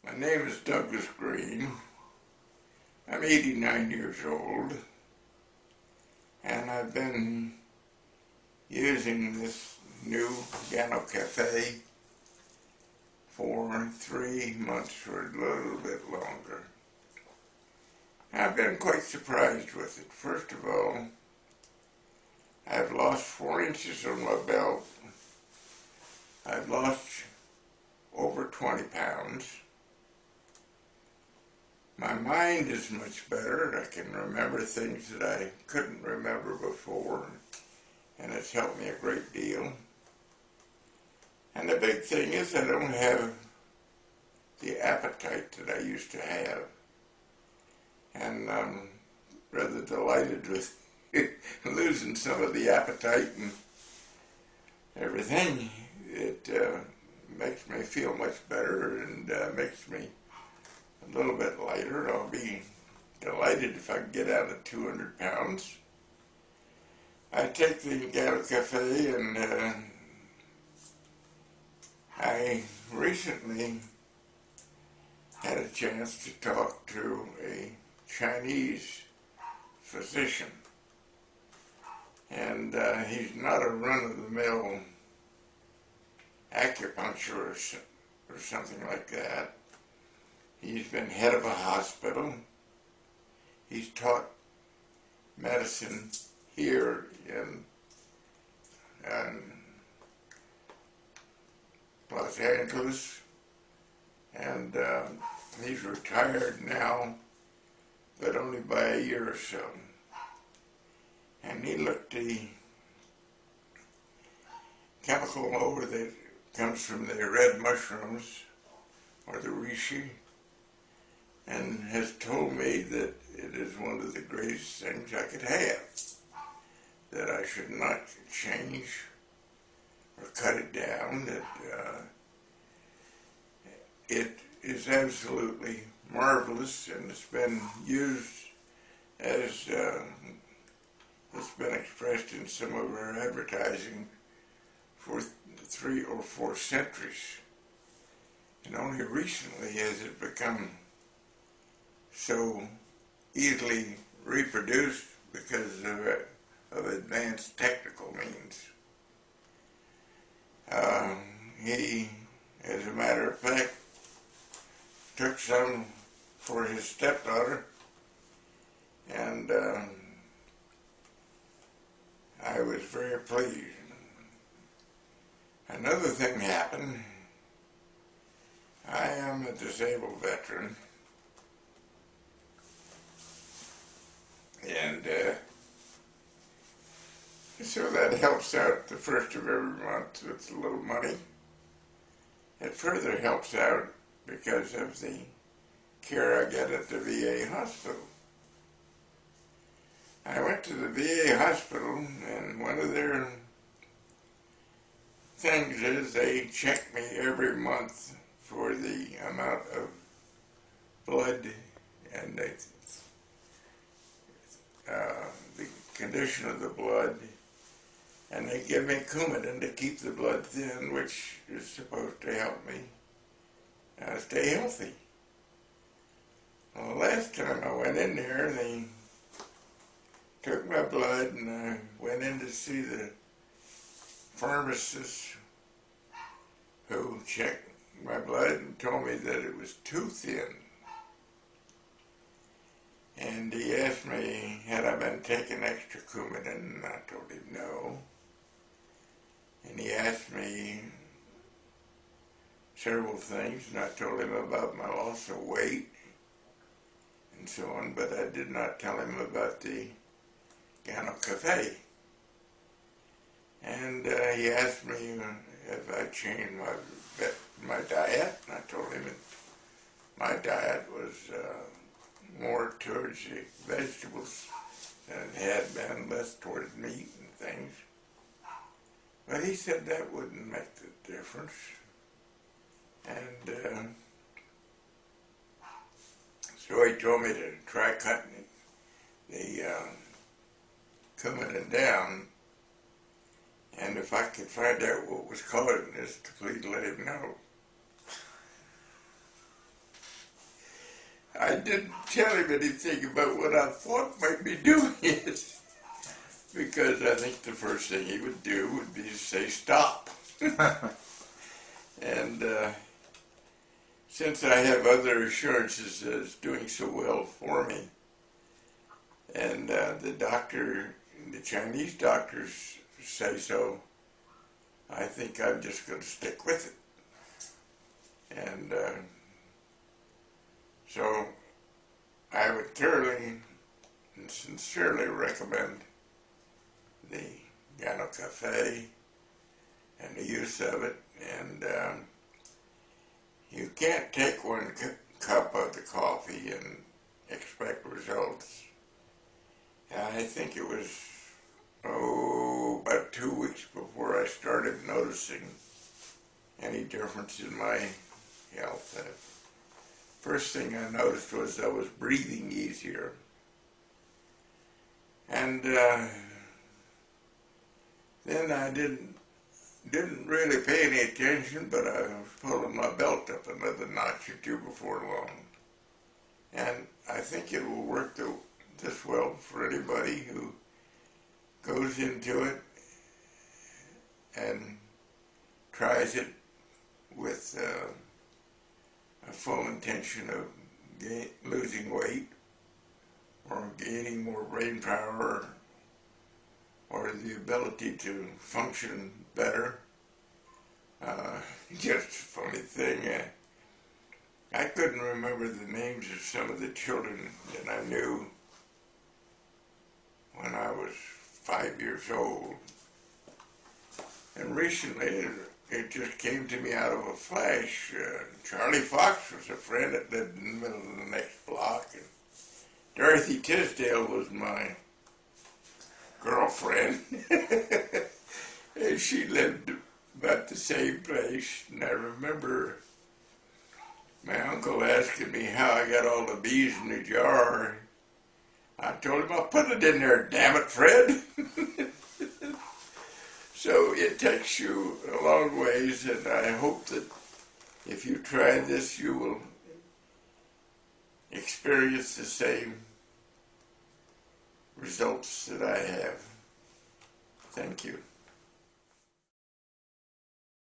My name is Douglas Green. I'm 89 years old, and I've been using this new Gano Cafe for 3 months or a little bit longer. I've been quite surprised with it. First of all, I've lost 4 inches on my belt. I've lost over 20 pounds. My mind is much better. I can remember things that I couldn't remember before, and it's helped me a great deal. And the big thing is I don't have the appetite that I used to have. And I'm rather delighted with losing some of the appetite and everything. It makes me feel much better and makes me a little bit lighter. I'll be delighted if I can get out of 200 pounds. I take the Gano Cafe, and I recently had a chance to talk to a Chinese physician, and he's not a run-of-the-mill acupuncturist or something like that. He's been head of a hospital. He's taught medicine here in Los Angeles, and he's retired now, but only by a year or so. And he looked the chemical over that comes from the red mushrooms, or the reishi, and has told me that it is one of the greatest things I could have, that I should not change or cut it down, that it is absolutely marvelous, and it's been used as it's been expressed in some of our advertising for 3 or 4 centuries. And only recently has it become so easily reproduced because of advanced technical means. He, as a matter of fact, took some for his stepdaughter, and I was very pleased. Another thing happened. I am a disabled veteran, and so that helps out the first of every month with a little money. It further helps out because of the care I get at the VA hospital. I went to the VA hospital, and one of their things is they check me every month for the amount of blood and the condition of the blood, and they give me Coumadin to keep the blood thin, which is supposed to help me stay healthy. Well, the last time I went in there, they took my blood, and I went in to see the pharmacist who checked my blood and told me that it was too thin. And he asked me, had I been taking extra Coumadin, and I told him no. And he asked me several things, and I told him about my loss of weight and so on, but I did not tell him about the Gano Cafe. And he asked me if I changed my diet, and I told him that my diet was more towards the vegetables than it had been, less towards meat and things. But he said that wouldn't make the difference. And so he told me to try cutting the Coumadin down, and if I could find out what was causing this, to please let him know. I didn't tell him anything about what I thought might be doing it, because I think the first thing he would do would be to say stop. And since I have other assurances that it's doing so well for me, and the Chinese doctors say so, I think I'm just going to stick with it. And so I would thoroughly and sincerely recommend the Gano Cafe and the use of it. And you can't take one cup of the coffee and expect results. And I think it was, about 2 weeks before I started noticing any difference in my health. First thing I noticed was I was breathing easier. And then I didn't really pay any attention, but I was pulling my belt up another notch or two before long. And I think it will work this well for anybody who goes into it and tries it with a full intention of losing weight or gaining more brain power or the ability to function better. Just a funny thing, I couldn't remember the names of some of the children that I knew when I was 5 years old. And recently, it just came to me out of a flash. Charlie Fox was a friend that lived in the middle of the next block, and Dorothy Tisdale was my girlfriend. And she lived about the same place. And I remember my uncle asking me how I got all the bees in the jar. I told him, I'll put it in there, damn it, Fred. So it takes you a long ways, and I hope that if you try this, you will experience the same results that I have. Thank you.